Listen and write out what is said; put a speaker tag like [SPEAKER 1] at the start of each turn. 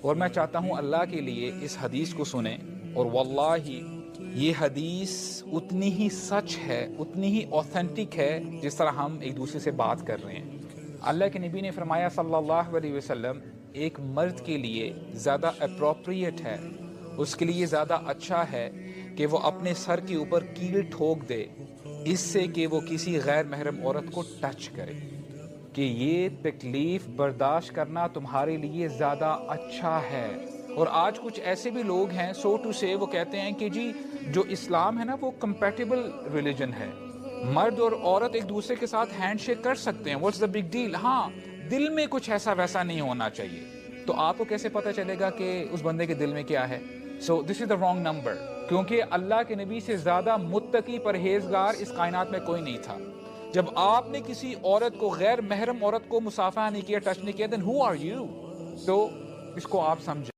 [SPEAKER 1] اور میں چاہتا ہوں اللہ کے لیے اس حدیث کو سنیں، اور واللہ یہ حدیث اتنی ہی سچ ہے، اتنی ہی اوتھینٹک ہے جس طرح ہم ایک دوسرے سے بات کر رہے ہیں۔ اللہ کے نبی نے فرمایا صلی اللہ علیہ وسلم، ایک مرد کے لیے زیادہ اپروپریٹ ہے، اس کے لیے زیادہ اچھا ہے کہ وہ اپنے سر کے اوپر کیل ٹھوک دے اس سے کہ وہ کسی غیر محرم عورت کو ٹچ کرے، کہ یہ تکلیف برداشت کرنا تمہارے لیے زیادہ اچھا ہے۔ اور آج کچھ ایسے بھی لوگ ہیں سو ٹو سے، وہ کہتے ہیں کہ جی جو اسلام ہے نا وہ کمپیٹیبل ریلیجن ہے، مرد اور عورت ایک دوسرے کے ساتھ ہینڈ شیک کر سکتے ہیں، واٹس دا بگ ڈیل؟ ہاں، دل میں کچھ ایسا ویسا نہیں ہونا چاہیے۔ تو آپ کو کیسے پتہ چلے گا کہ اس بندے کے دل میں کیا ہے؟ سو دس از دا رانگ نمبر، کیونکہ اللہ کے نبی سے زیادہ متقی پرہیزگار اس کائنات میں کوئی نہیں تھا۔ جب آپ نے کسی عورت کو، غیر محرم عورت کو مصافحہ نہیں کیا، ٹچ نہیں کیا، then who are you؟ تو اس کو آپ سمجھیں۔